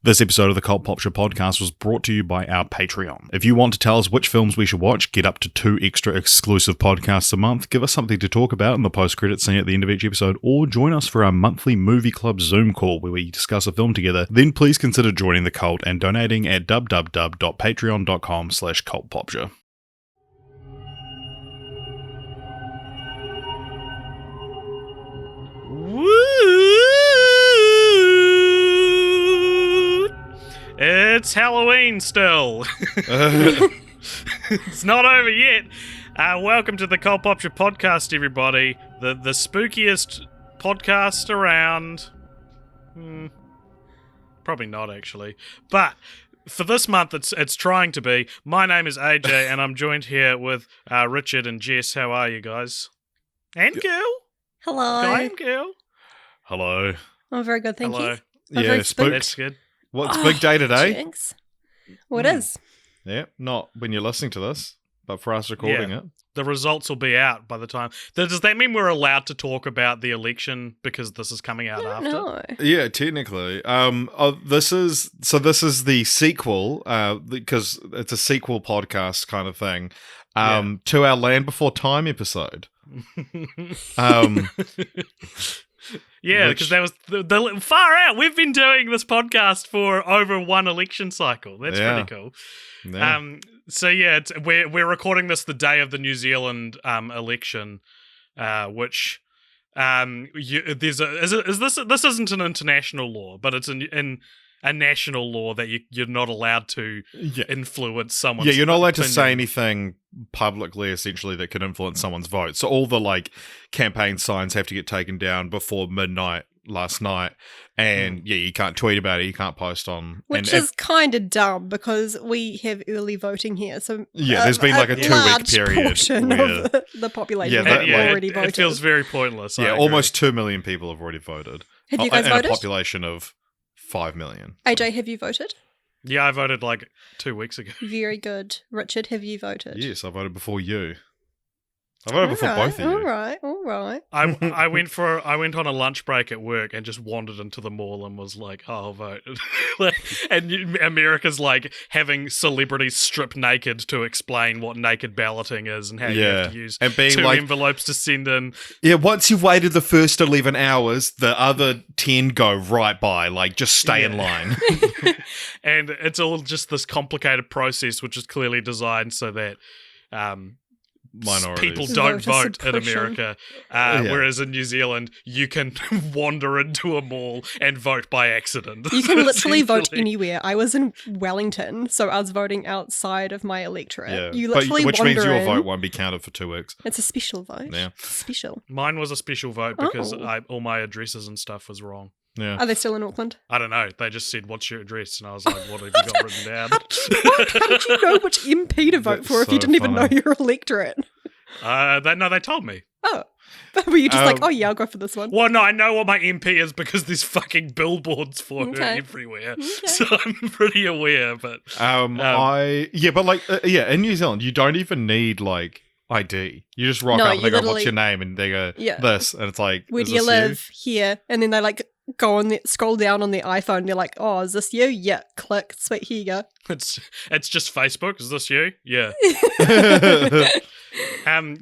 This episode of the Cult Popture podcast was brought to you by our Patreon. If you want to tell us which films we should watch, get up to 2 extra exclusive podcasts a month, give us something to talk about in the post-credit scene at the end of each episode, or join us for our monthly movie club Zoom call where we discuss a film together, then please consider joining the cult and donating at www.patreon.com/cultpopture. It's Halloween still. It's not over yet. Welcome to the Cult Popture podcast, everybody. The spookiest podcast around. Probably not, actually. But for this month, it's trying to be. My name is AJ, and I'm joined here with Richard and Jess. How are you guys? And girl. Hello. Guy and girl. Hello. I'm very good, thank you. Yeah, spooked. That's good. What's big day today? Jinx. What is? Yeah, not when you're listening to this, but for us recording it. The results will be out by the time. Does that mean we're allowed to talk about the election because this is coming out after? No. Yeah, technically. This is the sequel, because it's a sequel podcast kind of thing, to our Land Before Time episode. Yeah, because that was the far out. We've been doing this podcast for over one election cycle. That's pretty cool. Yeah. We're recording this the day of the New Zealand election, which this isn't an international law, but it's in a national law that you're not allowed to influence someone's Yeah, you're not allowed to opinion. say anything publicly, essentially, that could influence someone's vote. So all the, campaign signs have to get taken down before midnight last night. And, you can't tweet about it, you can't post on... Which is kind of dumb, because we have early voting here, so... there's been, a 2-week period portion of the population have already voted. It feels very pointless. Yeah, almost 2 million people have already voted. Have you guys voted? In a population of 5 million. AJ, have you voted? Yeah, I voted 2 weeks ago. Very good. Richard, have you voted? Yes, I voted before you. I voted before both of you. All right. I went on a lunch break at work and just wandered into the mall and was like, I'll vote. And America's having celebrities strip naked to explain what naked balloting is and how you have to use and being 2 envelopes to send in. Yeah, once you've waited the first 11 hours, the other 10 go right by. Just stay in line. And it's all just this complicated process, which is clearly designed so that... minorities. People don't vote in America, whereas in New Zealand, you can wander into a mall and vote by accident. You can literally vote anywhere. I was in Wellington, so I was voting outside of my electorate. Yeah. You literally which wander means your in. vote won't be counted for 2 weeks. It's a special vote. Yeah. Special. Mine was a special vote because all my addresses and stuff was wrong. Yeah. Are they still in Auckland? I don't know. They just said, "What's your address?" And I was like, "What have you got written down?" How did you know which MP to vote for if you didn't even know your electorate? They told me. Oh. Were you just I'll go for this one? Well, no, I know what my MP is because there's fucking billboards for her everywhere. Okay. So I'm pretty aware, but... in New Zealand, you don't even need, ID. You just rock up and they go, what's your name? And they go, this. And it's like, where do you live? Here. And then they, go on scroll down on the iPhone and they're like, oh, is this you? Yeah, click. Sweet, here you go. It's just Facebook. Is this you? Yeah.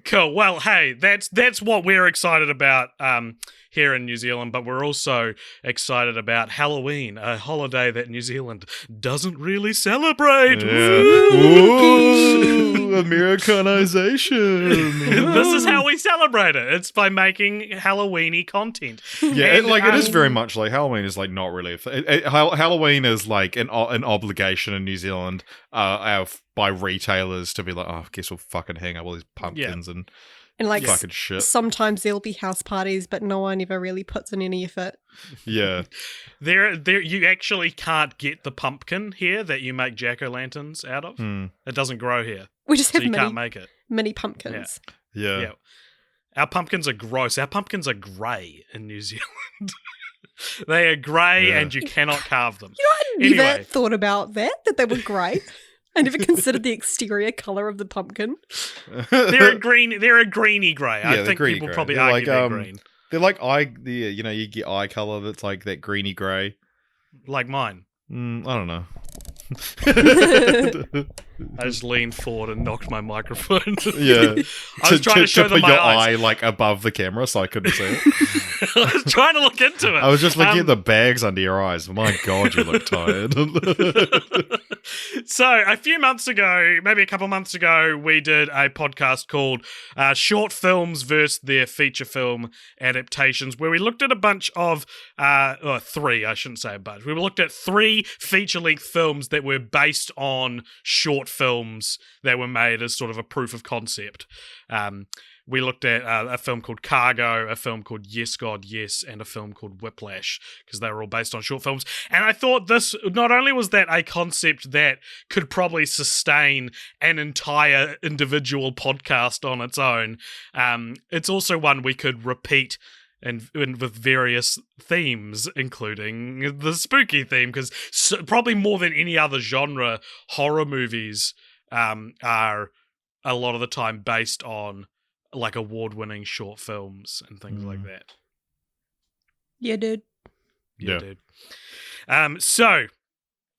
Cool. Well, hey, that's what we're excited about here in New Zealand, but we're also excited about Halloween, a holiday that New Zealand doesn't really celebrate. Yeah. Ooh, Americanization. This is how we celebrate it. It's by making Halloweeny content. Yeah, it is very much Halloween is not really Halloween is an obligation in New Zealand by retailers to be I guess we'll fucking hang up all these pumpkins and fucking shit. Sometimes there'll be house parties, but no one ever really puts in any effort. Yeah. There you actually can't get the pumpkin here that you make jack-o'-lanterns out of. It doesn't grow here. We just have can't make it. Mini pumpkins. Yeah. Our pumpkins are gross. Our pumpkins are grey in New Zealand. They are grey and you cannot carve them. I never thought about that they were grey. I never considered the exterior colour of the pumpkin. They're a greeny grey. Yeah, I think people grey. probably argue they're green. They're you get eye colour that's that greeny grey. Like mine. I don't know. I just leaned forward and knocked my microphone. Yeah. I was trying to show them put my your eyes. eye like above the camera so I couldn't see it. I was trying to look into it. I was just looking at the bags under your eyes. My God, you look tired. So, a few months ago, maybe a couple months ago, we did a podcast called Short Films versus Their Feature Film Adaptations, where we looked at a bunch of, three, I shouldn't say a bunch. We looked at 3 feature-length films that were based on short films that were made as sort of a proof of concept. We looked at a film called Cargo, a film called Yes, God, Yes, and a film called Whiplash, because they were all based on short films. And I thought this, not only was that a concept that could probably sustain an entire individual podcast on its own, it's also one we could repeat and with various themes, including the spooky theme, because probably more than any other genre, horror movies are a lot of the time based on like award-winning short films and things like that. Yeah, dude. Yeah. Dude. So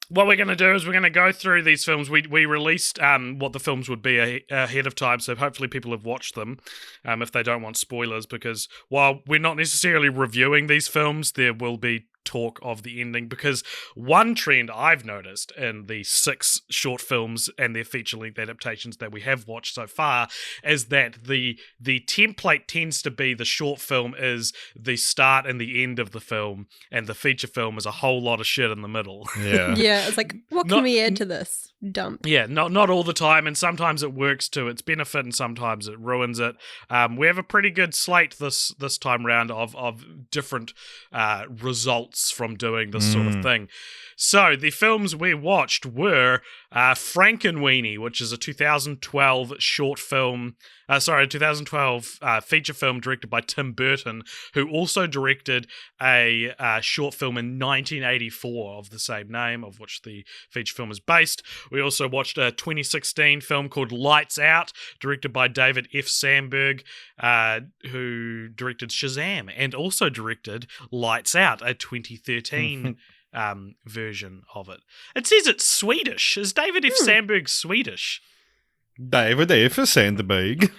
what we're going to do is we're going to go through these films. We released what the films would be ahead of time, so hopefully people have watched them if they don't want spoilers, because while we're not necessarily reviewing these films, there will be talk of the ending, because one trend I've noticed in the 6 short films and their feature-length adaptations that we have watched so far is that the template tends to be the short film is the start and the end of the film, and the feature film is a whole lot of shit in the middle. Yeah. Yeah, it's like, what can we add to this? Dump. Yeah, not all the time, and sometimes it works to its benefit, and sometimes it ruins it. We have a pretty good slate this time round of different results from doing this sort of thing. So the films we watched were Frankenweenie, which is a 2012 short film. A 2012 feature film directed by Tim Burton, who also directed a short film in 1984 of the same name, of which the feature film is based. We also watched a 2016 film called Lights Out, directed by David F. Sandberg, who directed Shazam, and also directed Lights Out, a 2013 version of it. It says it's Swedish. Is David F. Sandberg Swedish? David F. Sandberg.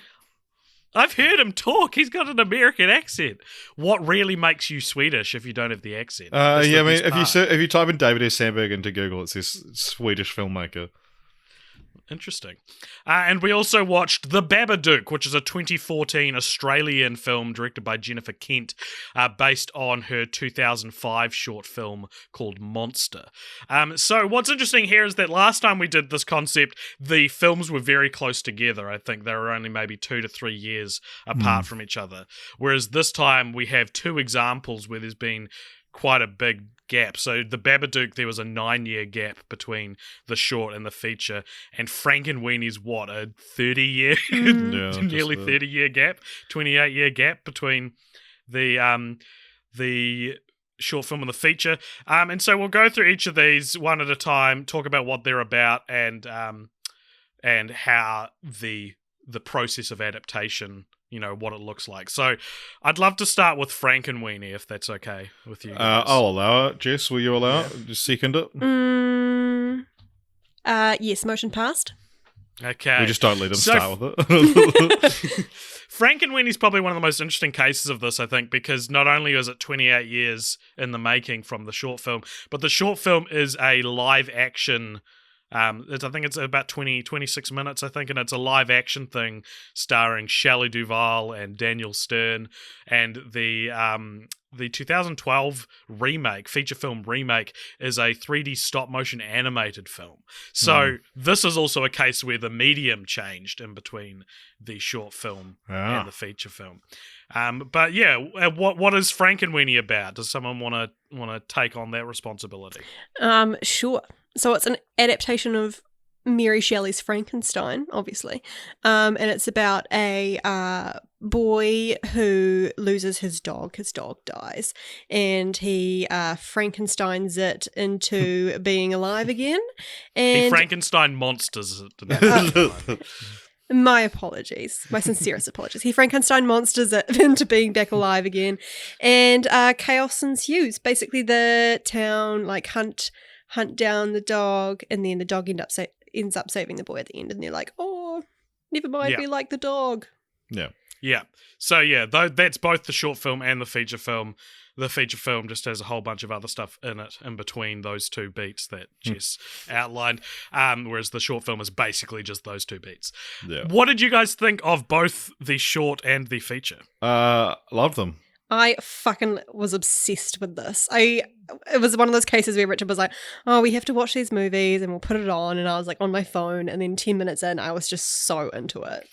I've heard him talk. He's got an American accent. What really makes you Swedish if you don't have the accent? That's Yeah, I the mean, best part. if you type in David F. Sandberg into Google, it says Swedish filmmaker. Interesting. And we also watched The Babadook, which is a 2014 Australian film directed by Jennifer Kent, based on her 2005 short film called Monster. So what's interesting here is that last time we did this concept, the films were very close together. I think they were only maybe 2 to 3 years apart from each other. Whereas this time we have 2 examples where there's been quite a big gap. So The Babadook, there was a 9-year gap between the short and the feature, and Frankenweenie's what, a 30-year, nearly 30-year gap, 28-year gap between the short film and the feature. And so we'll go through each of these one at a time, talk about what they're about, and how the process of adaptation, what it looks like. So I'd love to start with Frankenweenie, if that's okay with you guys. I'll allow it. Jess, will you allow it? Just second it. Yes, motion passed. Okay. We just don't let him start with it. Frankenweenie's probably one of the most interesting cases of this, I think, because not only is it 28 years in the making from the short film, but the short film is a live action. I think it's about 26 minutes, I think, and it's a live action thing starring Shelley Duvall and Daniel Stern, and the 2012 feature film remake is a 3D stop motion animated film. So this is also a case where the medium changed in between the short film and the feature film. But yeah, what is Frankenweenie about? Does someone want to take on that responsibility? Sure. So it's an adaptation of Mary Shelley's Frankenstein, obviously. And it's about a boy who loses his dog. His dog dies. And he Frankensteins it into being alive again. And He Frankenstein monsters it. My apologies. My sincerest apologies. He Frankenstein monsters it into being back alive again. And chaos ensues. Basically, the town hunt hunt down the dog, and then the dog ends up saving the boy at the end, and they're like, oh, never mind, Yeah. we like the dog. Yeah. Yeah. So yeah, that's both the short film and the feature film. The feature film just has a whole bunch of other stuff in it in between those two beats that Jess outlined, whereas the short film is basically just those two beats. Yeah. What did you guys think of both the short and the feature? Loved them. I fucking was obsessed with this. It was one of those cases where Richard was like, oh, we have to watch these movies and we'll put it on. And I was like on my phone, and then 10 minutes in, I was just so into it.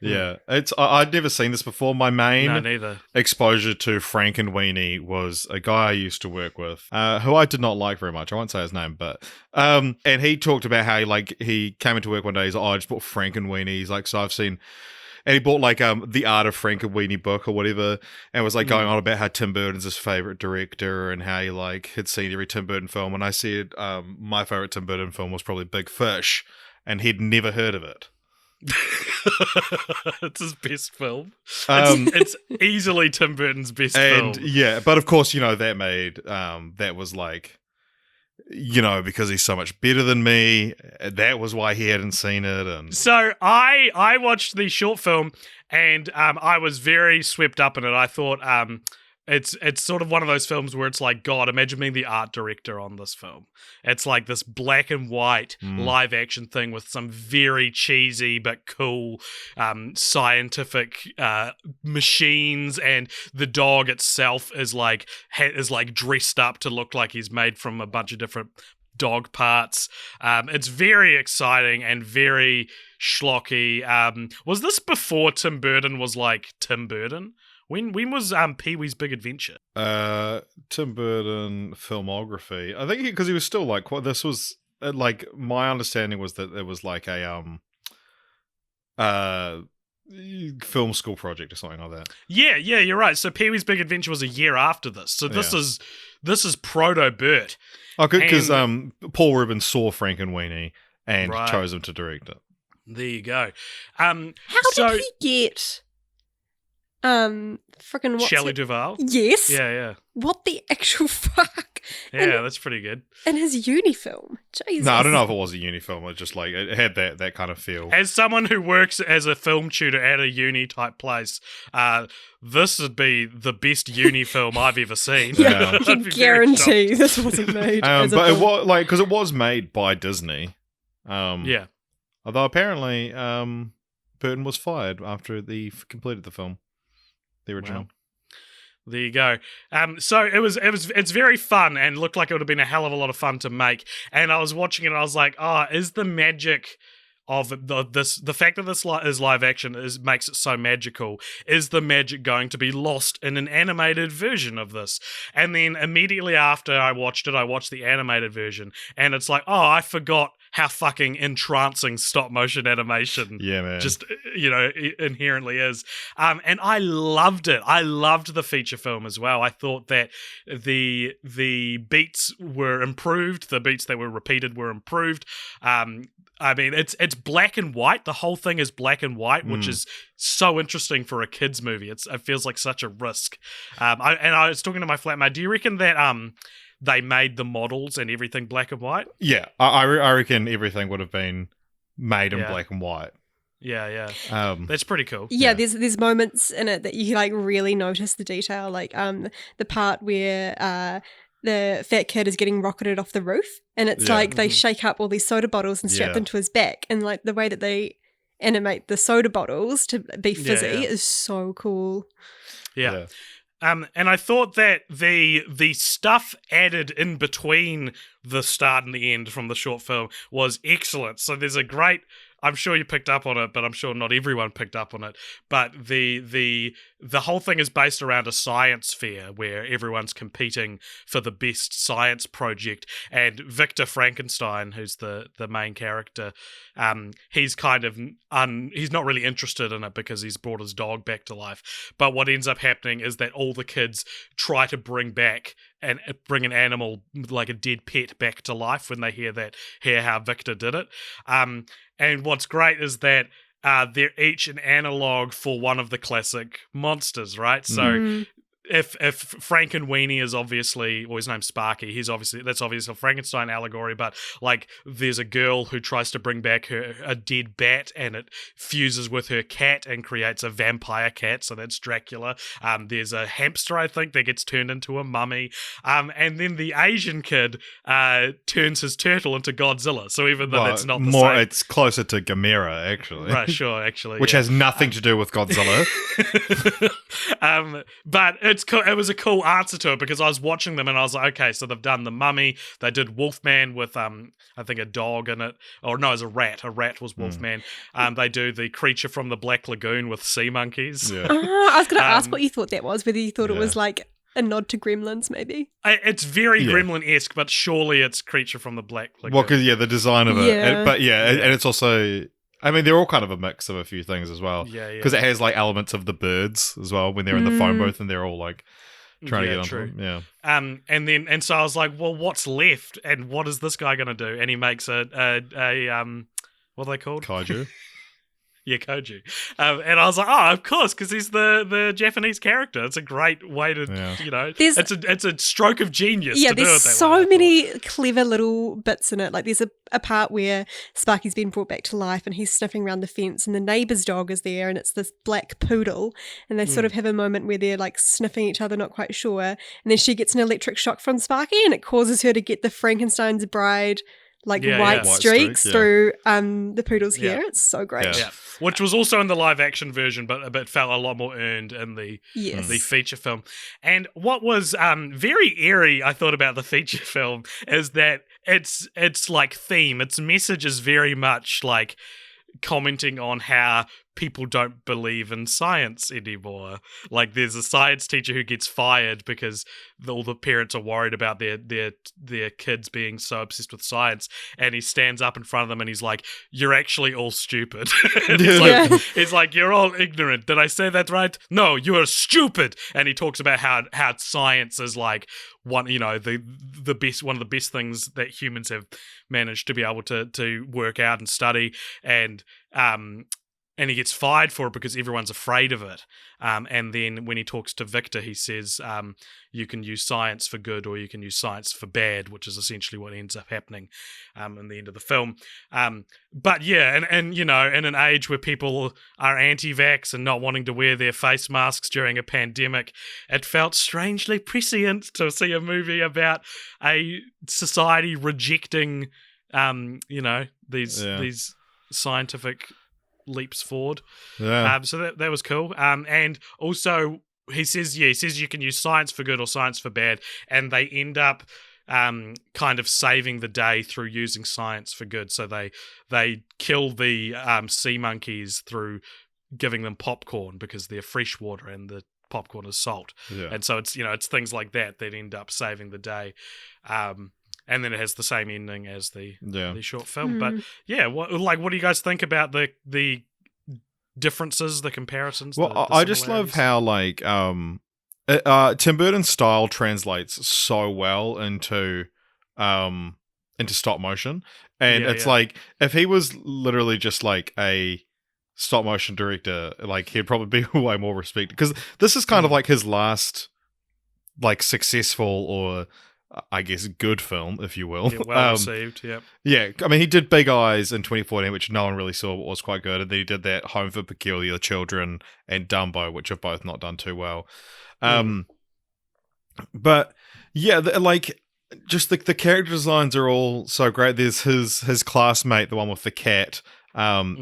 Yeah, I'd never seen this before. My main No, neither. exposure to Frankenweenie was a guy I used to work with, who I did not like very much. I won't say his name, but and he talked about how he came into work one day. He's like, oh, I just bought Frankenweenie. He's like, so I've seen. And he bought like the Art of Frankenweenie book or whatever, and was like going on about how Tim Burton's his favorite director and how he like had seen every Tim Burton film. And I said my favorite Tim Burton film was probably Big Fish, and he'd never heard of it. It's his best film. Um, It's easily Tim Burton's best film. And yeah, but of course, that made that was like, because he's so much better than me. That was why he hadn't seen it. And So I watched the short film, and I was very swept up in it. I thought it's sort of one of those films where it's like, God, imagine being the art director on this film. It's like this black and white live action thing with some very cheesy but cool scientific machines, and the dog itself is like dressed up to look like he's made from a bunch of different dog parts. It's very exciting and very schlocky. Was this before Tim Burton was like Tim Burton? When was Pee-wee's Big Adventure? Tim Burton filmography. I think because he was still like, this was like, my understanding was that it was like a film school project or something like that. Yeah, you're right. So Pee-wee's Big Adventure was a year after this. So this is proto Bert. Oh, good, because Paul Rubens saw Frankenweenie and Right. chose him to direct it. There you go. How did he get freaking what's Shelley it? Duvall? Yes. Yeah. What the actual fuck? Yeah, that's pretty good. And his uni film. Jesus. No, I don't know if it was a uni film. It just like it had that kind of feel. As someone who works as a film tutor at a uni type place, this would be the best uni film I've ever seen. Yeah, I I'd can be very guarantee this wasn't made. as a But it film. was like, because it was made by Disney. Yeah. Although apparently Burton was fired after they completed the film, the original. Wow. There you go. So it's very fun and looked like it would have been a hell of a lot of fun to make. And I was watching it and I was like, is the magic of the fact that this is live action makes it so magical? Is the magic going to be lost in an animated version of this? And then immediately after I watched the animated version, and it's like, I forgot how fucking entrancing stop motion animation Yeah, man. just inherently is. And I loved it. I loved the feature film as well. I thought that the beats were improved. The beats that were repeated were improved. I mean, it's black and white. The whole thing is black and white, which is so interesting for a kids movie. It feels like such a risk. I was talking to my flatmate. Do you reckon that they made the models and everything black and white? Yeah, I reckon everything would have been made in Yeah. black and white. Yeah. That's pretty cool. Yeah, Yeah. there's moments in it that you like really notice the detail, like the part where the fat kid is getting rocketed off the roof, and it's Yeah. like they shake up all these soda bottles and strap Yeah. them to his back, and like the way that they animate the soda bottles to be fizzy Yeah. is so cool. Yeah. And I thought that the stuff added in between the start and the end from the short film was excellent. So there's a great, I'm sure you picked up on it, but I'm sure not everyone picked up on it. But the whole thing is based around a science fair where everyone's competing for the best science project. And Victor Frankenstein, who's the main character, he's kind of he's not really interested in it because he's brought his dog back to life. But what ends up happening is that all the kids try to bring an animal, like a dead pet, back to life when they hear how Victor did it. And what's great is that they're each an analog for one of the classic monsters, right? So if Frankenweenie is obviously, or his name's Sparky, that's obviously a Frankenstein allegory, but like there's a girl who tries to bring back a dead bat and it fuses with her cat and creates a vampire cat, so that's Dracula. There's a hamster, I think, that gets turned into a mummy. And then the Asian kid turns his turtle into Godzilla. So even though that's not the more, same. it's closer to Gamera, actually. Right, sure, actually. Which has nothing to do with Godzilla. But it was a cool answer to it because I was watching them and I was like, okay, so they've done the mummy, they did Wolfman with I think a dog in it, or no, it was a rat was Wolfman. They do the creature from the Black Lagoon with sea monkeys. Yeah. I was going to ask what you thought that was, whether you thought it was like a nod to Gremlins, maybe. It's very Gremlin-esque, but surely it's creature from the Black Lagoon. Well, because the design of it, Yeah. And it's also, I mean, they're all kind of a mix of a few things as well. Yeah. Because it has like elements of the birds as well when they're in the phone booth and they're all like trying to get onto them. Yeah. And so I was like, well, what's left? And what is this guy going to do? And he makes a what are they called? Kaiju. Yeah, Koju. And I was like, oh, of course, because he's the Japanese character. It's a great way to, it's a stroke of genius to do it that way. There's so many clever little bits in it. Like there's a part where Sparky's been brought back to life and he's sniffing around the fence and the neighbour's dog is there and it's this black poodle and they sort of have a moment where they're like sniffing each other, not quite sure. And then she gets an electric shock from Sparky and it causes her to get the Frankenstein's bride white streaks through the poodle's hair. It's so great. Yeah. Which was also in the live action version, but felt a lot more earned in the feature film. And what was very eerie, I thought, about the feature film is that its like theme, its message is very much like commenting on how people don't believe in science anymore. Like there's a science teacher who gets fired because all the parents are worried about their kids being so obsessed with science, and he stands up in front of them and he's like, you're actually all stupid. He's like, you're all ignorant. Did I say that right? No, you're stupid. And he talks about how science is like one of the best things that humans have managed to be able to work out and study, and he gets fired for it because everyone's afraid of it. And then when he talks to Victor, he says, you can use science for good or you can use science for bad, which is essentially what ends up happening in the end of the film. But yeah, and in an age where people are anti-vax and not wanting to wear their face masks during a pandemic, it felt strangely prescient to see a movie about a society rejecting, these scientific leaps forward. So that was cool. And also he says you can use science for good or science for bad, and they end up kind of saving the day through using science for good. So they kill the sea monkeys through giving them popcorn because they're freshwater and the popcorn is salt. And so it's things like that end up saving the day. And then it has the same ending as the short film. But yeah, what do you guys think about the differences, the comparisons? Well, I just love how Tim Burton's style translates so well into stop motion, and it's like if he was literally just like a stop motion director, like he'd probably be way more respected, because this is kind of like his last like successful or I guess good film, if you will. Yeah, well received, yeah. Yeah, I mean, he did Big Eyes in 2014, which no one really saw, but was quite good. And then he did that Home for Peculiar Children and Dumbo, which have both not done too well. But yeah, just the character designs are all so great. There's his classmate, the one with the cat,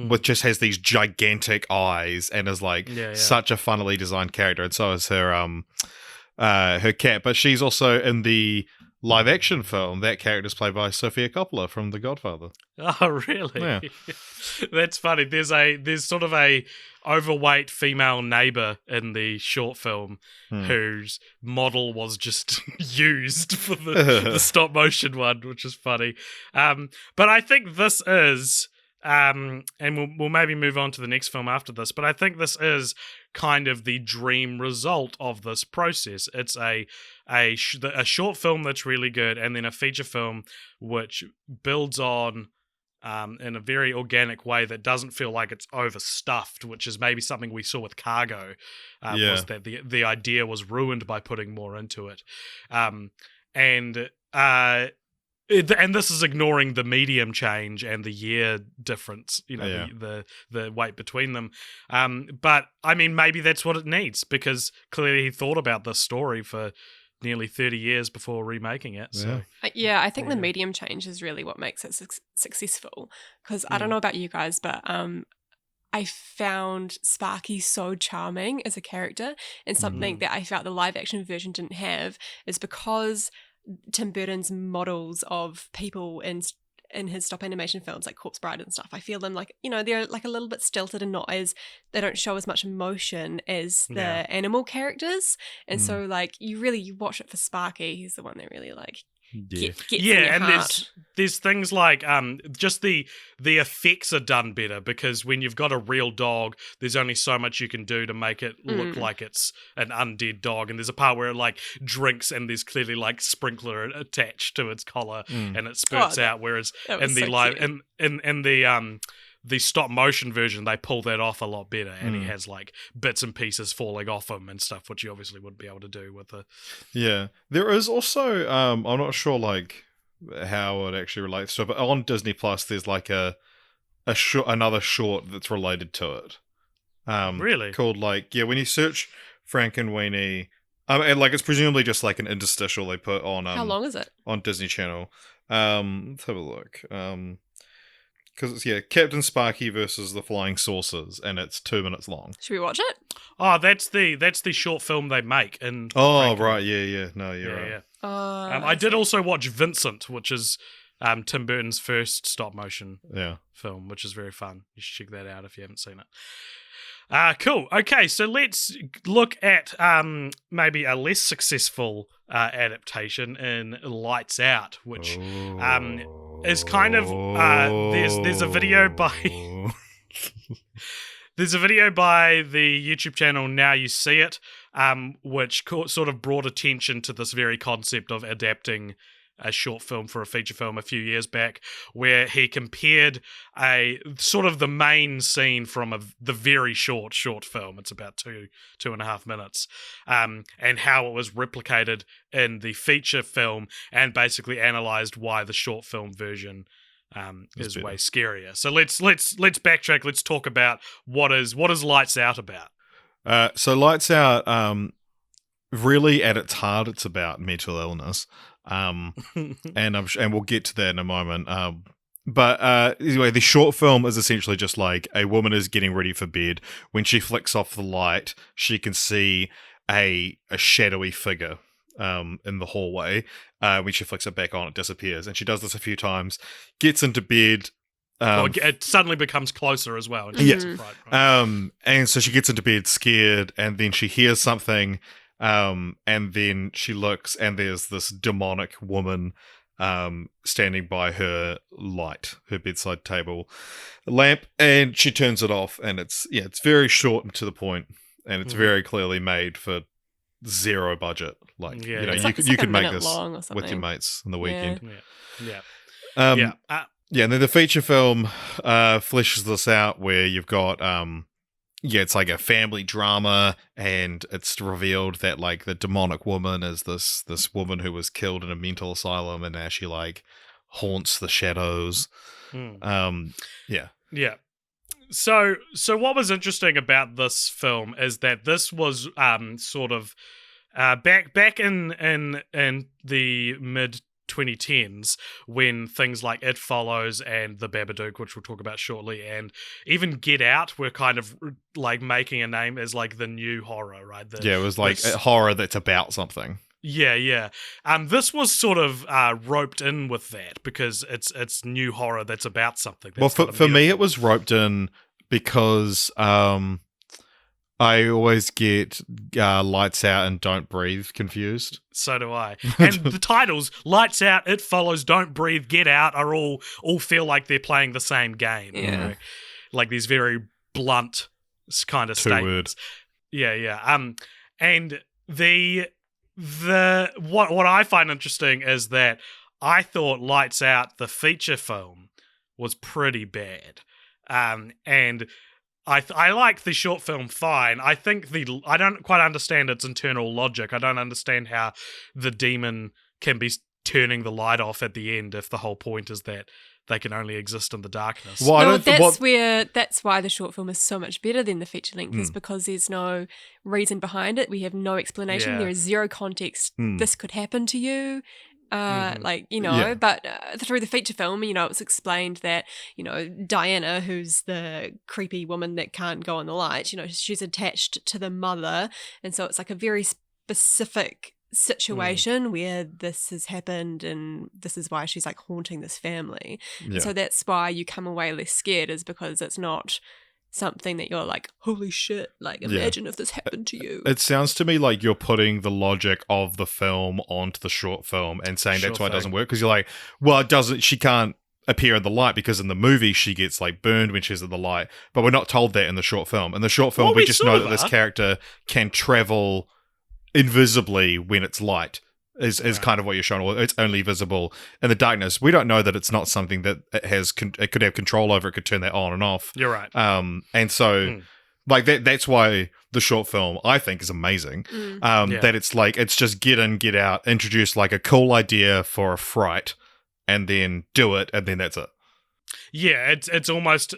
which just has these gigantic eyes and is like such a funnily designed character. And so is her cat. But she's also in the live action film. That character is played by Sofia Coppola from The Godfather. Oh, really? Yeah. That's funny. There's sort of a overweight female neighbor in the short film whose model was just used for the stop motion one, which is funny. But I think this is, and we'll maybe move on to the next film after this, but I think this is kind of the dream result of this process. It's a short film that's really good, and then a feature film which builds on in a very organic way that doesn't feel like it's overstuffed, which is maybe something we saw with Cargo, was that the idea was ruined by putting more into it. And this is ignoring the medium change and the year difference, the weight between them. But I mean, maybe that's what it needs, because clearly he thought about this story for nearly 30 years before remaking it. So I think the medium change is really what makes it successful. Because I don't know about you guys, but I found Sparky so charming as a character, and something that I felt the live action version didn't have is because Tim Burton's models of people in his stop animation films like Corpse Bride and stuff, I feel them like, they're like a little bit stilted and they don't show as much emotion as the animal characters. And so like you watch it for Sparky. He's the one that really like gets in your and heart. there's things like just the effects are done better, because when you've got a real dog, there's only so much you can do to make it look like it's an undead dog. And there's a part where it like drinks and there's clearly like sprinkler attached to its collar and it spurts out, whereas in the live in the stop motion version, they pull that off a lot better, and he has like bits and pieces falling off him and stuff, which you obviously wouldn't be able to do with the. Yeah, there is also I'm not sure like how it actually relates to it, but on Disney Plus, there's like another short that's related to it. Really? Called like when you search Frankenweenie, and like it's presumably just like an interstitial they put on. How long is it? On Disney Channel. Let's have a look. Because it's Captain Sparky versus the Flying Saucers, and it's 2 minutes long. Should we watch it? Oh, that's the short film they make. And right, yeah. No, you're right. Yeah. I did also watch Vincent, which is Tim Burton's first stop motion film, which is very fun. You should check that out if you haven't seen it. Cool. Okay, so let's look at maybe a less successful adaptation in Lights Out, which is kind of there's a video by there's a video by the YouTube channel Now You See It, which sort of brought attention to this very concept of adapting a short film for a feature film a few years back, where he compared a sort of the main scene from the very short film. It's about 2.5 minutes, and how it was replicated in the feature film, and basically analyzed why the short film version is way scarier. So let's backtrack. Let's talk about what is Lights Out about. So Lights Out, really at its heart, it's about mental illness. And we'll get to that in a moment. But anyway, the short film is essentially just like a woman is getting ready for bed. When she flicks off the light, she can see a shadowy figure in the hallway. When she flicks it back on, it disappears. And she does this a few times, gets into bed. It suddenly becomes closer as well. And so she gets into bed scared, and then she hears something. And then she looks, and there's this demonic woman standing by her bedside table lamp, and she turns it off, and it's very short and to the point, and it's very clearly made for zero budget. Like you could make this with your mates on the weekend. And then the feature film fleshes this out, where you've got it's like a family drama, and it's revealed that like the demonic woman is this woman who was killed in a mental asylum, and now she like haunts the shadows. So what was interesting about this film is that this was sort of back in the mid 2010s, when things like It Follows and The Babadook, which we'll talk about shortly, and even Get Out were kind of like making a name as like the new horror, right? It was like a horror that's about something. Yeah. This was sort of roped in with that, because it's new horror that's about something. Well, for me, it was roped in because I always get Lights Out and Don't Breathe confused. So do I. And the titles, Lights Out, It Follows, Don't Breathe, Get Out, are all feel like they're playing the same game. Yeah. You know? Like these very blunt kind of statements. Yeah. And the what I find interesting is that I thought Lights Out, the feature film, was pretty bad. And I like the short film fine. I think I don't quite understand its internal logic. I don't understand how the demon can be turning the light off at the end if the whole point is that they can only exist in the darkness. Well, that's why the short film is so much better than the feature length, is because there's no reason behind it. We have no explanation. Yeah. There is zero context. This could happen to you. But through the feature film, it's explained that, Diana, who's the creepy woman that can't go on the light, she's attached to the mother. And so it's like a very specific situation where this has happened and this is why she's like haunting this family. Yeah. So that's why you come away less scared, is because it's not something that you're like, holy shit, like imagine if this happened to you. It sounds to me like you're putting the logic of the film onto the short film and saying that's why it doesn't work, because you're like, well, she can't appear in the light because in the movie she gets like burned when she's in the light, but we're not told that in the short film. In the short film, we just know that this character can travel invisibly when it's light. Is kind of what you're showing. It's only visible in the darkness. We don't know that it's not something that it could have control over. It could turn that on and off. You're right. And so like that's why the short film I think is amazing. That it's like, it's just get in, get out, introduce like a cool idea for a fright, and then do it, and then that's it. Yeah, it's almost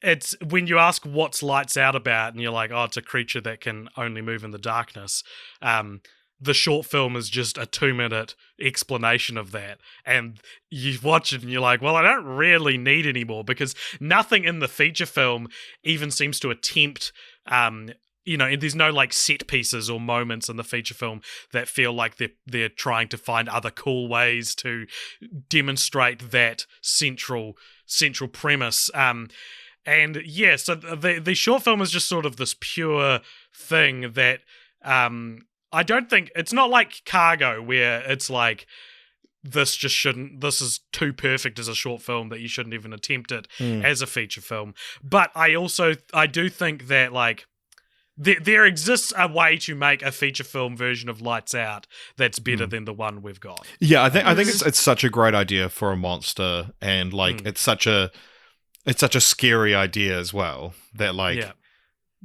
it's when you ask what's Lights Out about, and you're like, oh, it's a creature that can only move in the darkness. The short film is just a 2-minute explanation of that. And you watch it and you're like, well, I don't really need any more, because nothing in the feature film even seems to attempt, there's no like set pieces or moments in the feature film that feel like they're trying to find other cool ways to demonstrate that central premise. So the short film is just sort of this pure thing that, I don't think it's not like Cargo, where it's like this is too perfect as a short film that you shouldn't even attempt it as a feature film. But I do think that like there exists a way to make a feature film version of Lights Out that's better than the one we've got. Yeah, I think it's such a great idea for a monster, and like it's such a scary idea as well, that like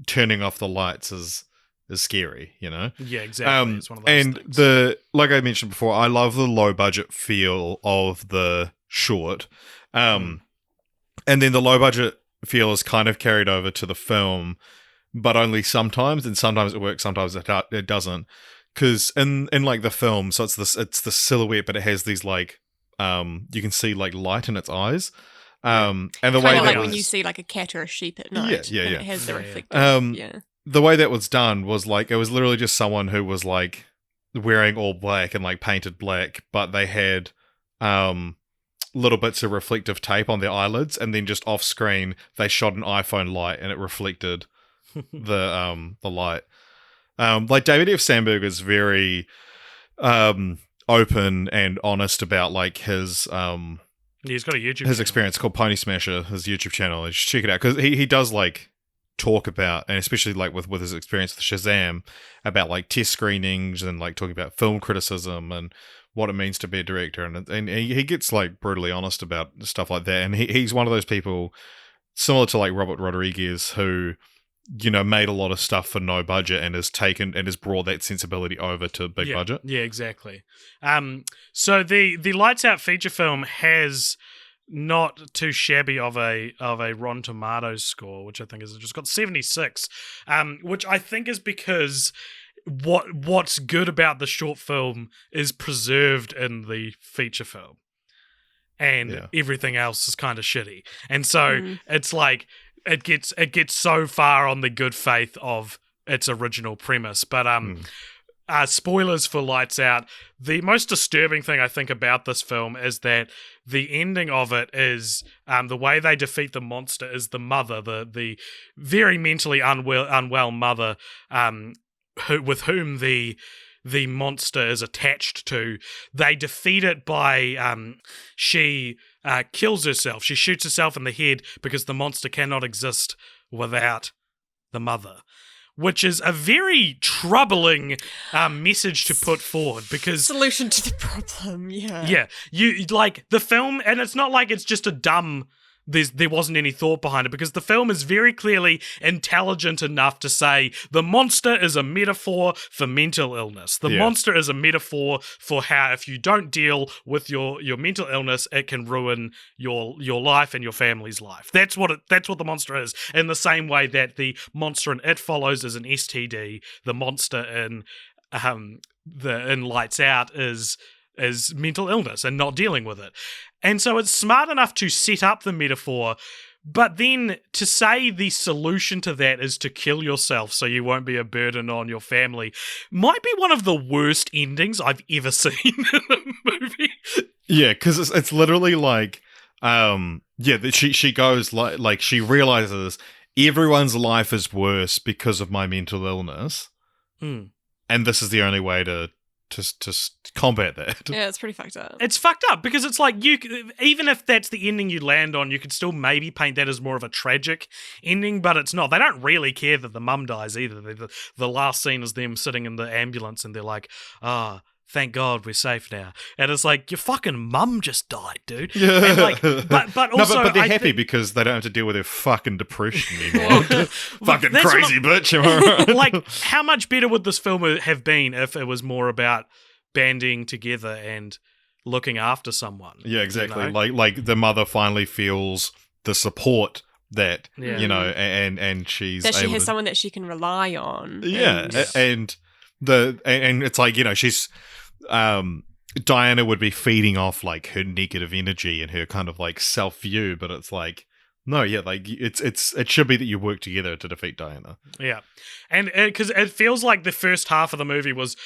turning off the lights is scary, Yeah, exactly. It's one of those and things. like I mentioned before, I love the low budget feel of the short. And then the low budget feel is kind of carried over to the film, but only sometimes, and sometimes it works, sometimes it doesn't. Because in like the film, so it's the silhouette, but it has these like you can see like light in its eyes. And the way kind of that like when you see like a cat or a sheep at night, yeah. it has the reflective. The way that was done was like, it was literally just someone who was like wearing all black and like painted black, but they had little bits of reflective tape on their eyelids, and then just off screen they shot an iPhone light and it reflected the light. Like David F. Sandberg is very open and honest about like his he's got a YouTube his experience called Pony Smasher, his YouTube channel. Just check it out, because he does like talk about, and especially like with his experience with Shazam, about like test screenings and like talking about film criticism and what it means to be a director, and he gets like brutally honest about stuff like that. And he's one of those people similar to like Robert Rodriguez, who made a lot of stuff for no budget and has brought that sensibility over to big budget. Yeah, exactly. So the Lights Out feature film has not too shabby of a Rotten Tomatoes score, which I think is just got 76, which I think is because what's good about the short film is preserved in the feature film, and everything else is kind of shitty, and so it's like it gets so far on the good faith of its original premise. But spoilers for Lights Out. The most disturbing thing I think about this film is that the ending of it is the way they defeat the monster is the mother, the very mentally unwell mother, with whom the monster is attached to. They defeat it by she kills herself. She shoots herself in the head because the monster cannot exist without the mother. which is a very troubling message to put forward because Solution to the problem, yeah. yeah, you like the film, and it's not like it's just a dumb. There wasn't any thought behind it because the film is very clearly intelligent enough to say the monster is a metaphor for mental illness. The monster is a metaphor for how if you don't deal with your mental illness, it can ruin your life and your family's life. That's what the monster is. In the same way that the monster in It Follows is an STD, the monster in Lights Out is mental illness and not dealing with it. And so it's smart enough to set up the metaphor, but then to say the solution to that is to kill yourself so you won't be a burden on your family might be one of the worst endings I've ever seen in a movie. Yeah, because it's literally like, she goes like she realizes everyone's life is worse because of my mental illness, and this is the only way to combat that. Yeah, it's pretty fucked up. It's fucked up because it's like even if that's the ending you land on, you could still maybe paint that as more of a tragic ending, but it's not. They don't really care that the mum dies either. The last scene is them sitting in the ambulance and they're like, thank God we're safe now. And it's like, your fucking mum just died, dude. Yeah. And like, but also... but they're happy because they don't have to deal with their fucking depression anymore. Fucking crazy bitch, am I right? Like, how much better would this film have been if it was more about banding together and looking after someone? Yeah, exactly. You know? Like the mother finally feels the support that, you know, and she's that she able has to, someone that she can rely on. Yeah, and it's like, you know, she's Diana would be feeding off like her negative energy and her kind of like self-view, but it's like, no, yeah, like it should be that you work together to defeat Diana. Yeah, and because it feels like the first half of the movie was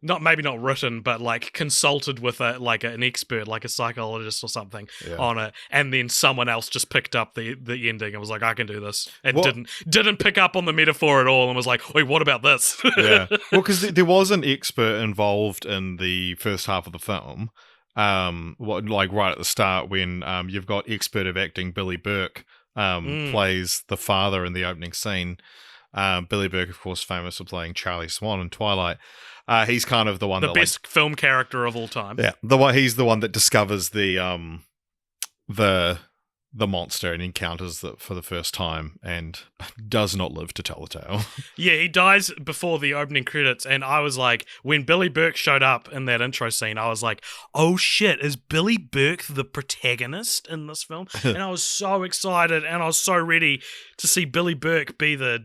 not written, but like consulted with an expert, like a psychologist or something on it, and then someone else just picked up the ending and was like, I can do this, and didn't pick up on the metaphor at all, and was like, wait, what about this? Yeah, well, because there was an expert involved in the first half of the film, like right at the start when you've got expert of acting Billy Burke plays the father in the opening scene. Billy Burke, of course, famous for playing Charlie Swan in Twilight. He's kind of the one the best film character of all time. Yeah, he's the one that discovers the monster and encounters it for the first time and does not live to tell the tale. Yeah, he dies before the opening credits, and I was like, when Billy Burke showed up in that intro scene, I was like, oh shit, is Billy Burke the protagonist in this film? And I was so excited, and I was so ready to see Billy Burke be the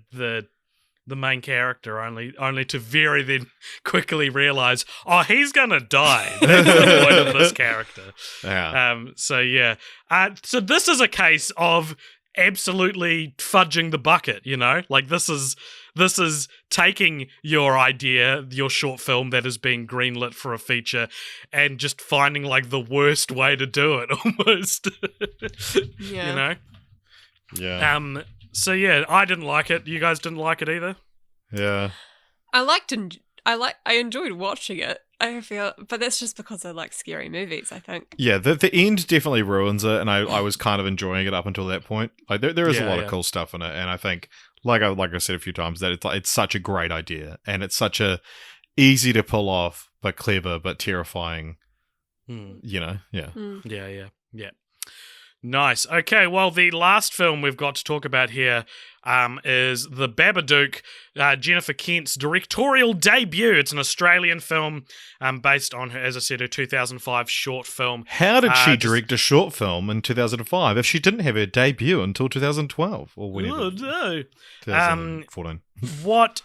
main character, only to very then quickly realize, oh, he's gonna die. That's the point of this character. Yeah. So this is a case of absolutely fudging the bucket, you know? Like this is taking your idea, your short film that is being greenlit for a feature, and just finding like the worst way to do it almost. Yeah. You know? Yeah. So yeah, I didn't like it. You guys didn't like it either? Yeah. I enjoyed watching it. I feel, but that's just because I like scary movies, I think. Yeah, the end definitely ruins it, and I was kind of enjoying it up until that point. Like there is a lot of cool stuff in it, and I think, like I said a few times, that it's such a great idea, and it's such a easy to pull off, but clever, but terrifying. You know, yeah. Yeah. Nice. Okay, well, the last film we've got to talk about here is The Babadook, Jennifer Kent's directorial debut. It's an Australian film based on, as I said, her 2005 short film. How did she direct a short film in 2005 if she didn't have her debut until 2012 or whenever? Oh, no. 2014. What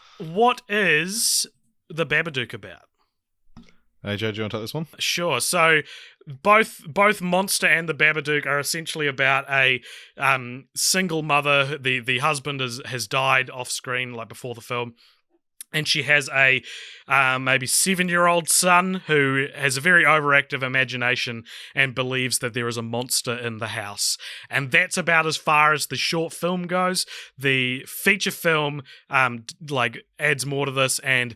is The Babadook about? AJ, do you want to take this one? Sure. So both Monster and the Babadook are essentially about a single mother. The husband has died off screen, like before the film, and she has a maybe 7-year-old son who has a very overactive imagination and believes that there is a monster in the house. And that's about as far as the short film goes. The feature film adds more to this, and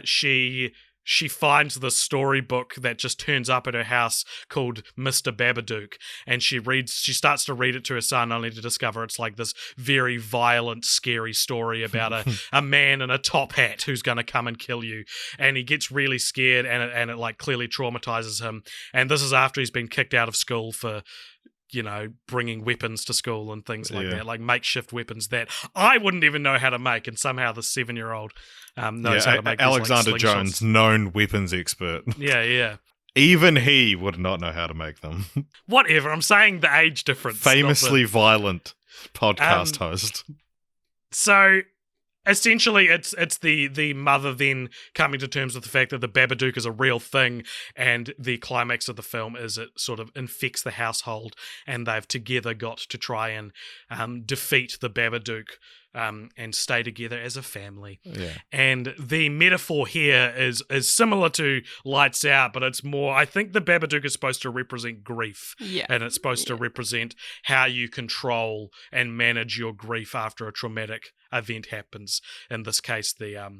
she she finds this storybook that just turns up at her house called Mr. Babadook, and she starts to read it to her son, only to discover it's like this very violent, scary story about a man in a top hat who's going to come and kill you, and he gets really scared, and it like clearly traumatizes him. And this is after he's been kicked out of school for, you know, bringing weapons to school and things like that, like makeshift weapons that I wouldn't even know how to make, and somehow the 7-year-old knows how to make Alexander these, like, Jones, known weapons expert. Yeah. Even he would not know how to make them. Whatever, I'm saying the age difference. Famously violent podcast host. So essentially, it's the mother then coming to terms with the fact that the Babadook is a real thing, and the climax of the film is it sort of infects the household, and they've together got to try and defeat the Babadook and stay together as a family. Yeah. And the metaphor here is similar to Lights Out, but it's more, I think the Babadook is supposed to represent grief. Yeah. And it's supposed to represent how you control and manage your grief after a traumatic event happens. In this case, the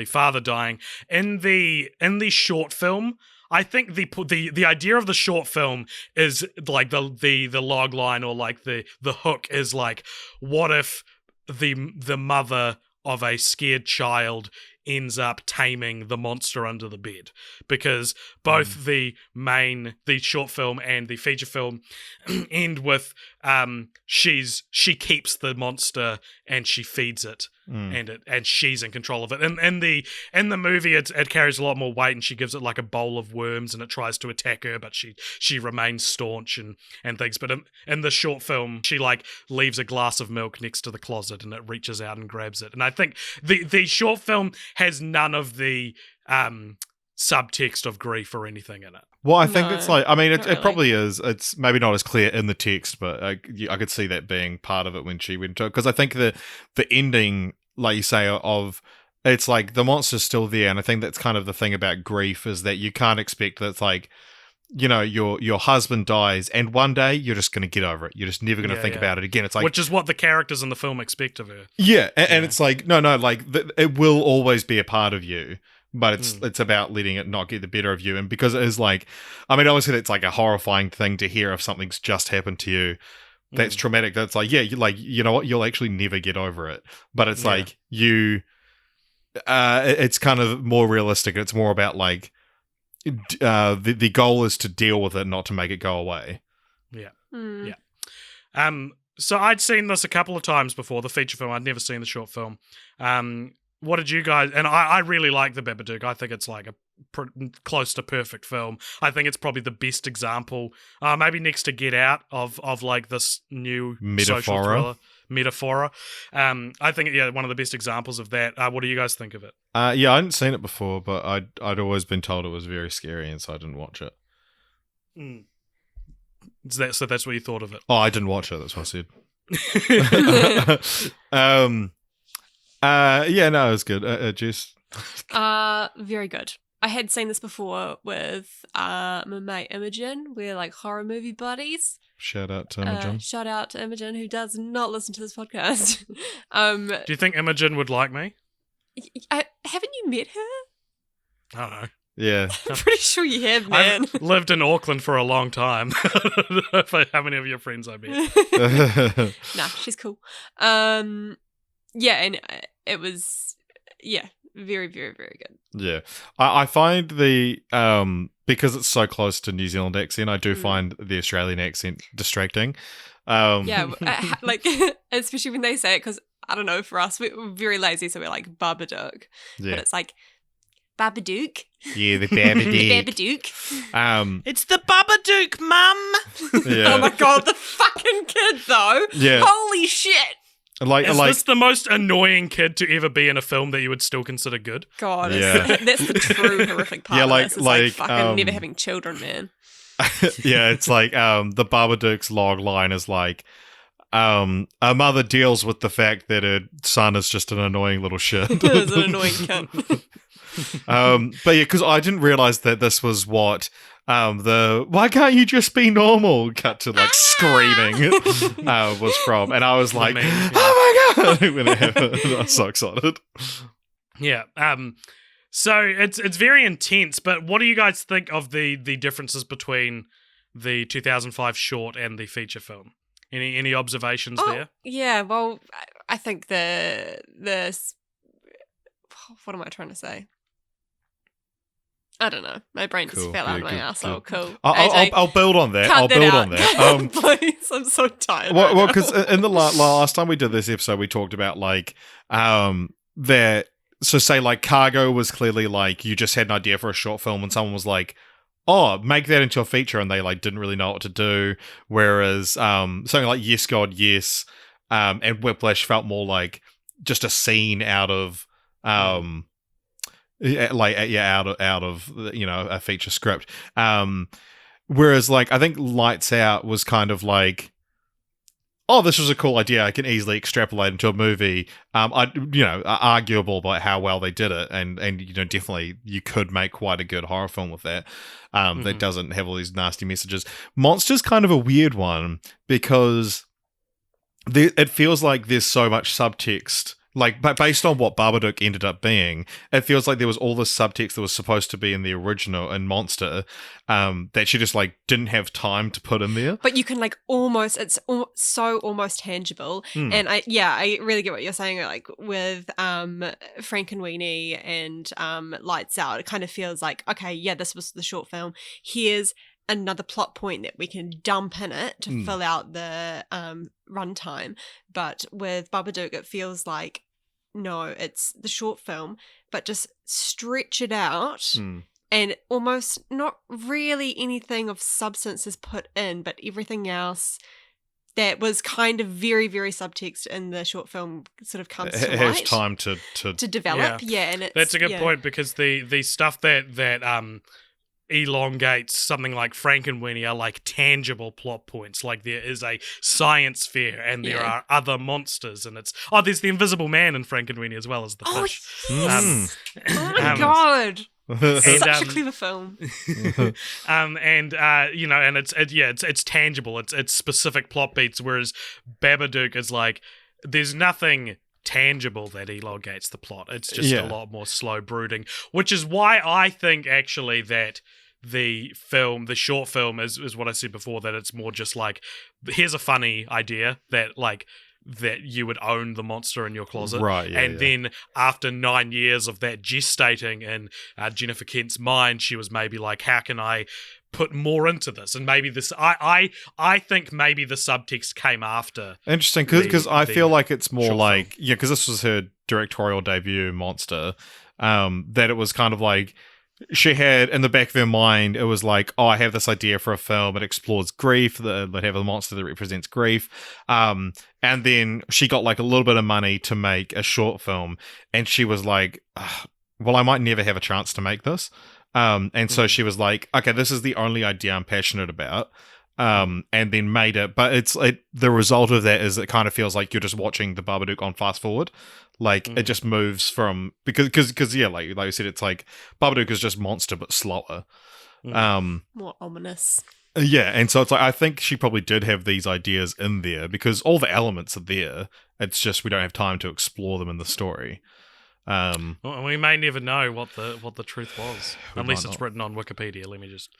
father dying. In the short film, I think the idea of the short film is like the log line, or like the hook is like, what if the mother of a scared child ends up taming the monster under the bed? Because both the short film and the feature film end with she keeps the monster and she feeds it, and she's in control of it. And in the movie it carries a lot more weight, and she gives it like a bowl of worms and it tries to attack her, but she remains staunch and things. But in the short film, she like leaves a glass of milk next to the closet and it reaches out and grabs it. And I think the short film has none of the subtext of grief or anything in it. Well, I think it's like, I mean, not it probably is. It's maybe not as clear in the text, but I could see that being part of it when she went to it. Because I think the ending, like you say, of it's like the monster's still there. And I think that's kind of the thing about grief, is that you can't expect that it's like, you know, your husband dies and one day you're just going to get over it. You're just never going to think about it again. It's like, which is what the characters in the film expect of her. Yeah. And it's like, no, like it will always be a part of you. But it's about letting it not get the better of you. And because it is like, I mean, obviously it's like a horrifying thing to hear if something's just happened to you that's traumatic. That's like, yeah, you know what, you'll actually never get over it. But it's like it's kind of more realistic. It's more about like the goal is to deal with it, not to make it go away. Yeah. Yeah. So I'd seen this a couple of times before, the feature film. I'd never seen the short film. What did you guys... And I really like The Babadook. I think it's like a close to perfect film. I think it's probably the best example, maybe next to Get Out, of like this new social thriller. Metaphora. I think, one of the best examples of that. What do you guys think of it? Yeah, I hadn't seen it before, but I'd always been told it was very scary, and so I didn't watch it. So that's what you thought of it? Oh, I didn't watch it. That's what I said. Yeah, no, it was good. Jess? Very good. I had seen this before with my mate Imogen. We're like horror movie buddies. Shout out to Imogen. Shout out to Imogen, who does not listen to this podcast. Do you think Imogen would like me? Haven't you met her? I don't know. Yeah. I'm pretty sure you have, man. I've lived in Auckland for a long time. I don't know how many of your friends I met. Nah, she's cool. Yeah, and it was, very, very, very good. Yeah. I find the, because it's so close to New Zealand accent, I do find the Australian accent distracting. Like, especially when they say it, because, I don't know, for us, we're very lazy, so we're like, Babadook. Yeah. But it's like, Babadook. Yeah, the Babadook. The Babadook. It's the Babadook, mum! Yeah. Oh my god, the fucking kid, though. Yeah. Holy shit. Is this the most annoying kid to ever be in a film that you would still consider good? God, yeah. That's the true horrific part of this. It's like fucking never having children, man. Yeah, it's like the Babadook's log line is like, a mother deals with the fact that her son is just an annoying little shit. It's an annoying cunt. But yeah, because I didn't realize that this was what why can't you just be normal cut to like screaming was from, and I was like, oh my god, when it happened, I was so excited. Yeah. So it's very intense, but what do you guys think of the differences between the 2005 short and the feature film? Any observations there? Yeah, well, I think the what am I trying to say? I don't know. My brain just fell out of my asshole. Cool. I'll build on that. I'll build on that. Please, I'm so tired. Well, because in the last time we did this episode, we talked about like that. So say like Cargo was clearly like you just had an idea for a short film, and someone was like, "Oh, make that into a feature," and they like didn't really know what to do. Whereas something like Yes God Yes and Whiplash felt more like just a scene out of out of a feature script. Whereas like I think Lights Out was kind of like, oh, this was a cool idea. I can easily extrapolate into a movie. Arguable about how well they did it, and definitely you could make quite a good horror film with that. That doesn't have all these nasty messages. Monster's kind of a weird one because it feels like there's so much subtext. Like, but based on what Babadook ended up being, it feels like there was all this subtext that was supposed to be in the original in Monster that she just like didn't have time to put in there. But you can like it's so almost tangible. And I really get what you're saying. Like with Frankenweenie and Lights Out, it kind of feels like, okay, yeah, this was the short film. Here's another plot point that we can dump in it to fill out the runtime. But with Babadook, it feels like, no, it's the short film, but just stretch it out and almost not really anything of substance is put in, but everything else that was kind of very, very subtext in the short film sort of comes to light. It has time to develop. Yeah, and that's a good point, because the stuff that elongates something like Frankenweenie are like tangible plot points. Like there is a science fair and there are other monsters, and there's the Invisible Man in Frankenweenie as well as the fish. Yes. Oh my god. Such a clever film. And it's tangible. It's specific plot beats, whereas Babadook is like there's nothing tangible that elongates the plot. It's just a lot more slow brooding, which is why I think actually that the short film is what I said before, that it's more just like, here's a funny idea that you would own the monster in your closet. Right, yeah, and then after 9 years of that gestating in Jennifer Kent's mind, she was maybe like, how can I put more into this? And maybe this, I think maybe the subtext came after. Interesting, because I feel like it's more like, because this was her directorial debut, Monster, that it was kind of like, she had in the back of her mind, it was like, oh, I have this idea for a film. It explores grief. That have a monster that represents grief. And then she got like a little bit of money to make a short film. And she was like, well, I might never have a chance to make this. And so she was like, okay, this is the only idea I'm passionate about. And then made it. But the result of that is it kind of feels like you're just watching the Babadook on fast forward. Like it just moves from, because like you said, it's like Babadook is just Monster but slower. More ominous. Yeah, and so it's like I think she probably did have these ideas in there because all the elements are there. It's just we don't have time to explore them in the story. Well, we may never know what the truth was, unless it's written on Wikipedia. Let me just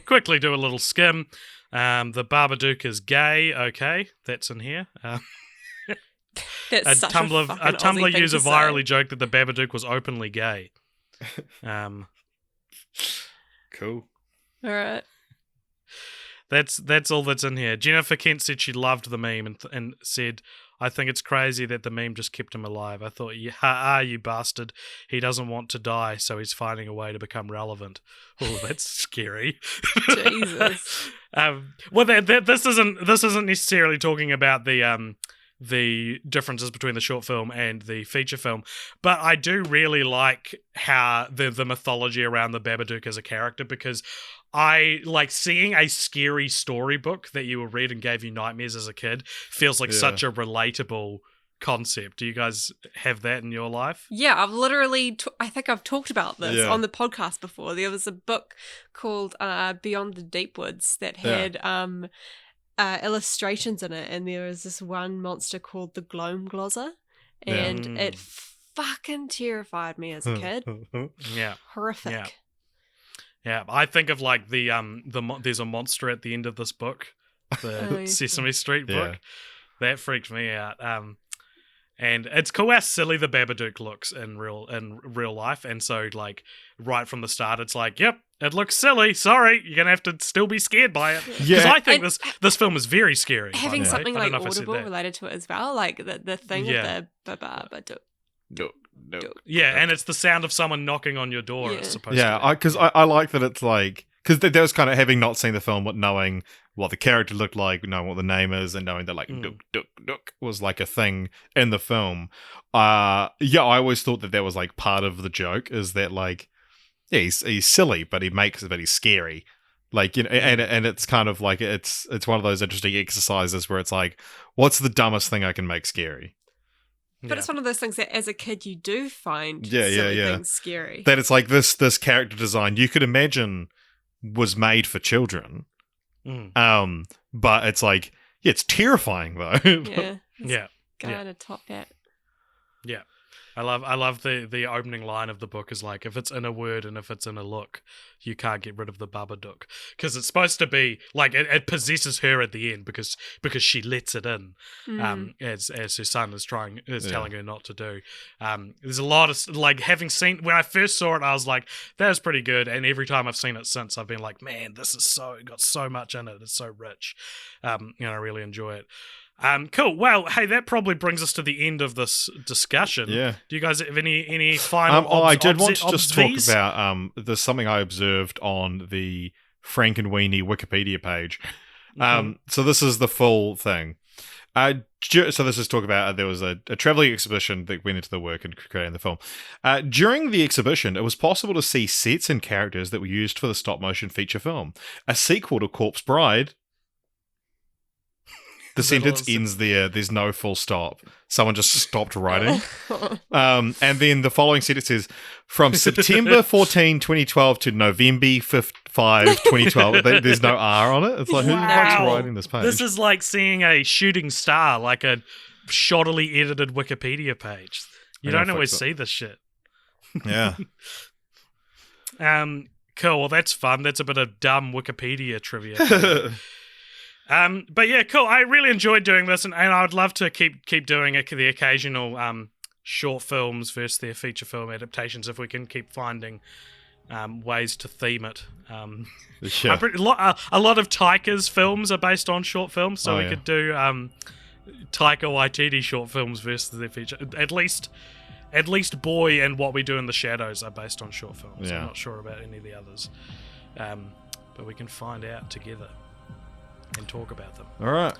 quickly do a little skim. The Babadook is gay. Okay, that's in here. That's a such Tumblr user virally joked that the Babadook was openly gay. Cool. All right. That's all that's in here. Jennifer Kent said she loved the meme and said, I think it's crazy that the meme just kept him alive. I thought, you bastard. He doesn't want to die, so he's finding a way to become relevant. Oh, that's scary. Jesus. Well, this isn't necessarily talking about the differences between the short film and the feature film, but I do really like how the mythology around the Babadook as a character, because I like seeing a scary storybook that you will read and gave you nightmares as a kid feels like such a relatable concept. Do you guys have that in your life? Yeah, I've literally I think I've talked about this on the podcast before. There was a book called Beyond the Deep Woods that had illustrations in it, and there was this one monster called the Gloam Glozzer, and it fucking terrified me as a kid. Yeah. Horrific. Yeah, I think of like there's a monster at the end of this book, the Sesame Street book. That freaked me out. And it's cool how silly the Babadook looks in real life, and so like right from the start, it's like, yep, it looks silly. Sorry, you're gonna have to still be scared by it. Because I think this film is very scary. Having something like audible related to it as well, like the thing with the Babadook. No. Yeah, and it's the sound of someone knocking on your door. It's supposed to be. Yeah, because I like that it's like, because there was kind of having not seen the film, but knowing what the character looked like, knowing what the name is, and knowing that like Duck was like a thing in the film. I always thought that was like part of the joke, is that like, yeah, he's silly, but he's scary. Like, you know, and it's kind of like it's one of those interesting exercises where it's like, what's the dumbest thing I can make scary? But it's one of those things that as a kid you do find silly things scary. That it's like this character design you could imagine was made for children. But it's like, it's terrifying though. Gotta top that. Yeah. I love the opening line of the book is like, if it's in a word and if it's in a look, you can't get rid of the Babadook. Because it's supposed to be like it possesses her at the end because she lets it in, as her son is telling her not to do. There's a lot of like, having seen, when I first saw it, I was like, that was pretty good. And every time I've seen it since, I've been like, man, this is got so much in it. It's so rich. I really enjoy it. Cool. Well, hey, that probably brings us to the end of this discussion. Yeah. Do you guys have any final? I did want to just talk about there's something I observed on the Frankenweenie Wikipedia page. So this is the full thing. So this is talk about there was a traveling exhibition that went into the work and creating the film. During the exhibition, it was possible to see sets and characters that were used for the stop motion feature film. A sequel to Corpse Bride. The sentence ends there. There's no full stop. Someone just stopped writing. And then the following sentence is, from September 14, 2012 to November 5, 2012. There's no R on it. It's like, who's writing this page? This is like seeing a shooting star, like a shoddily edited Wikipedia page. You don't always see this shit. Yeah. Cool. Well, that's fun. That's a bit of dumb Wikipedia trivia. But yeah, cool. I really enjoyed doing this, and I would love to keep doing the occasional short films versus their feature film adaptations if we can keep finding ways to theme it. A lot of Taika's films are based on short films, so we could do Taika Waititi short films versus their feature. At least Boy and What We Do in the Shadows are based on short films. I'm not sure about any of the others, but we can find out together and talk about them. All right.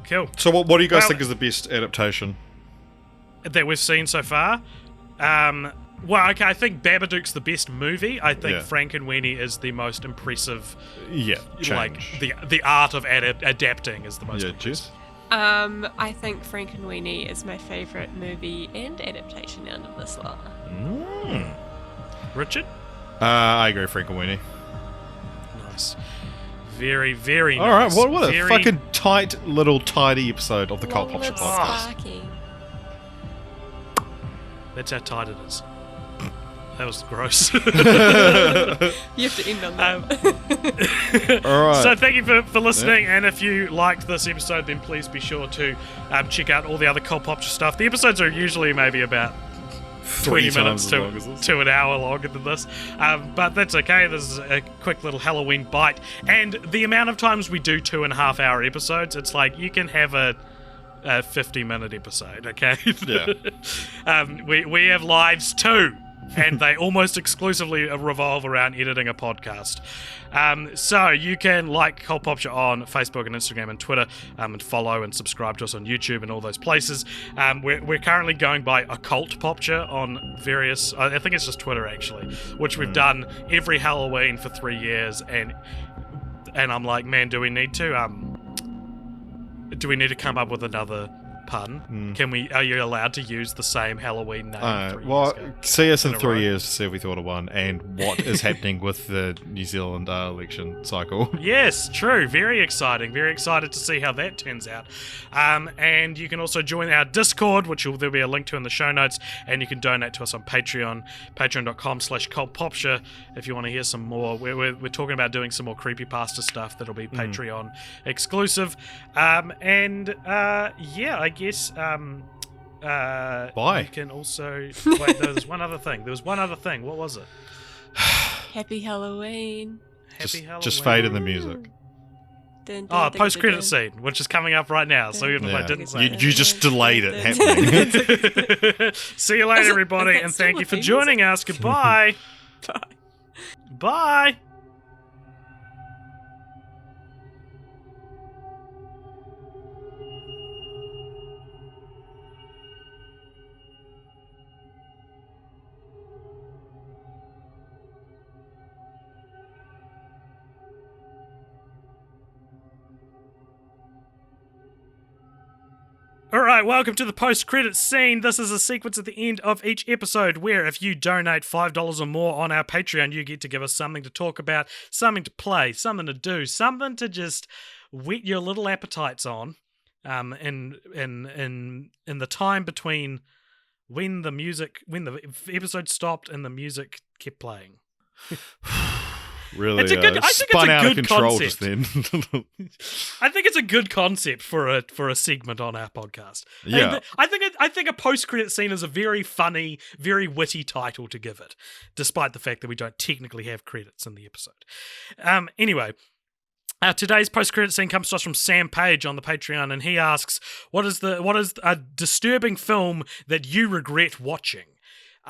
Cool. So what do you guys think is the best adaptation that we've seen so far? I think Babadook's the best movie. I think Frankenweenie is the most impressive. Change. Like the art of adapting is the most impressive. I think Frankenweenie is my favourite movie and adaptation out of this lot. Richard? I agree, Frankenweenie. Nice. Very, very nice. All right, what a fucking tidy episode of the Cult Popture podcast. Sparky. That's how tight it is. That was gross. You have to end on that. All right. So thank you for listening, and if you liked this episode, then please be sure to check out all the other Cult Popture stuff. The episodes are usually maybe about 20 minutes to an hour longer than this, but that's okay. This is a quick little Halloween bite, and the amount of times we do 2.5 hour episodes, it's like you can have a 50-minute episode, okay? We have lives too, and they almost exclusively revolve around editing a podcast. So you can like Cult Popture on Facebook and Instagram and Twitter, and follow and subscribe to us on YouTube and all those places. We're currently going by Occult Popture on various, I think it's just Twitter actually, which we've done every Halloween for 3 years, and I'm like, man, do we need to come up with another pun. Are you allowed to use the same Halloween name? 3 years well, ago? see us in a 3 row? years to see if we thought of one and what is happening with the New Zealand election cycle. Yes, true. Very exciting. Very excited to see how that turns out. And you can also join our Discord, which there'll be a link to in the show notes, and you can donate to us on Patreon, patreon.com/cultpopture if you want to hear some more. We're talking about doing some more creepypasta stuff that'll be Patreon exclusive. Yeah, I guess. Bye. You can also. Wait, there was one other thing. What was it? Happy Halloween. Happy Halloween. Just fade in the music. Dun, dun, dun, Post-credit dun, scene, which is coming up right now. So even if I didn't say You just delayed it happening. See you later, everybody, and thank you for joining us. Goodbye. Bye. Bye. Alright, welcome to the post-credits scene. This is a sequence at the end of each episode where if you donate $5 or more on our Patreon, you get to give us something to talk about, something to play, something to do, something to just whet your little appetites on in the time between when the episode stopped and the music kept playing. Really, I think it's spun a out of good control concept. just then. I think it's a good concept for a segment on our podcast. Yeah. And I think a post-credit scene is a very funny, very witty title to give it, despite the fact that we don't technically have credits in the episode. Anyway, today's post-credit scene comes to us from Sam Page on the Patreon, and he asks, "What is a disturbing film that you regret watching?"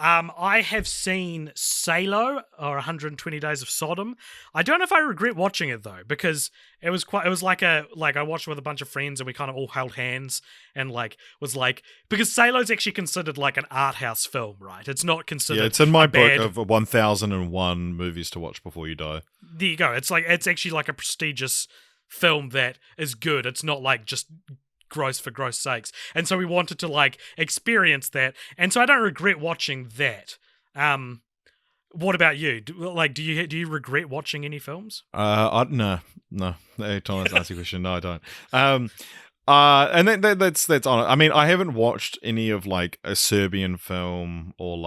I have seen Salo or 120 Days of Sodom. I don't know if I regret watching it though, because it was I watched it with a bunch of friends and we kind of all held hands and because Salo's actually considered like an art house film, right? It's not considered. Yeah, it's in my book bad... of 1001 movies to watch before you die. There you go. It's actually like a prestigious film that is good. It's not like just gross for gross sakes, and so we wanted to experience that, and so I don't regret watching that. What about you? Do you regret watching any films? No. Hey, Tom, that's an answer question. No, I don't. And that's on it. I mean, I haven't watched any of a Serbian film or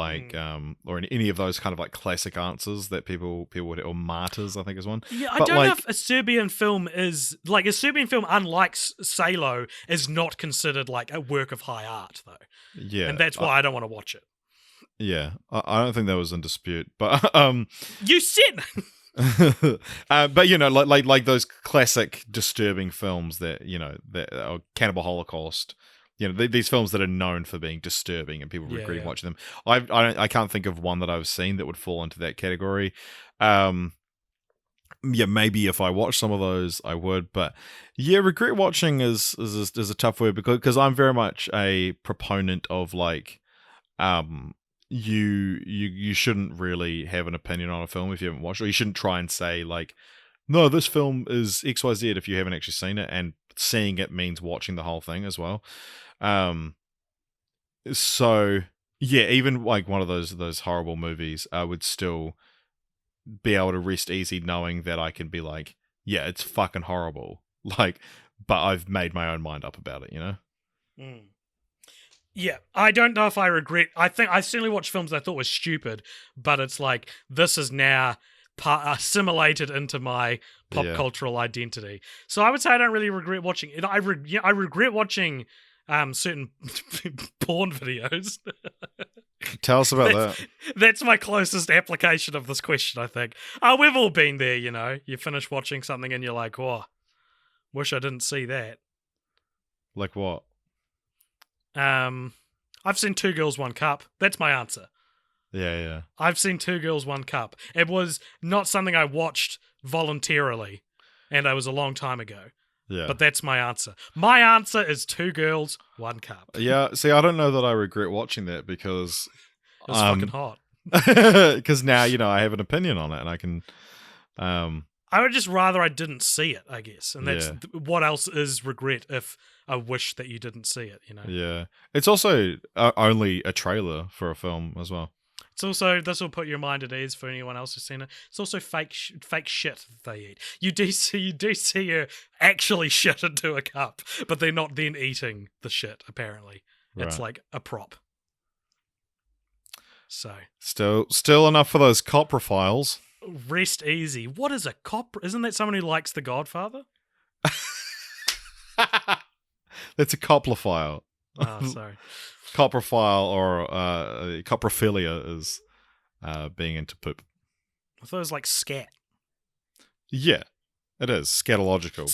or any of those kind of classic answers that people would, or Martyrs, I think is one. Yeah, I don't know if a Serbian film is a Serbian film, unlike Salo, is not considered a work of high art though. Yeah, and that's why I don't want to watch it. Yeah, I don't think that was in dispute, but you said. But like those classic disturbing films that that are Cannibal Holocaust, these films that are known for being disturbing and people regretting watching them. I can't think of one that I've seen that would fall into that category. Maybe if I watched some of those I would, but regret watching is a tough word because I'm very much a proponent of you shouldn't really have an opinion on a film if you haven't watched it, or you shouldn't try and say no, this film is XYZ if you haven't actually seen it, and seeing it means watching the whole thing as well. So yeah, even one of those horrible movies, I would still be able to rest easy knowing that I can be yeah, it's fucking horrible, but I've made my own mind up about it, Yeah, I don't know if I regret. I think I certainly watched films that I thought were stupid, but it's this is now assimilated into my pop cultural identity. So I would say I don't really regret watching it. I regret watching certain porn videos. Tell us about that. That's my closest application of this question, I think. We've all been there, You finish watching something and you're like, oh, wish I didn't see that. Like what? I've seen Two Girls, One Cup. That's my answer. Yeah. I've seen Two Girls, One Cup. It was not something I watched voluntarily, and it was a long time ago. Yeah. But that's my answer. My answer is Two Girls, One Cup. Yeah, see, I don't know that I regret watching that because it's fucking hot. Because now, I have an opinion on it and I can... I would just rather I didn't see it, I guess. And that's what else is regret if I wish that you didn't see it, you know? Yeah. It's also only a trailer for a film as well. It's also, this will put your mind at ease for anyone else who's seen it. It's also fake shit that they eat. You do see her actually shit into a cup, but they're not then eating the shit, apparently. It's like a prop. So. Still enough for those coprophiles. Rest easy. What is a cop? Isn't that someone who likes The Godfather? That's a coprophile. Oh, sorry. Coprophile or coprophilia is being into poop. I thought it was like scat. Yeah, it is scatological.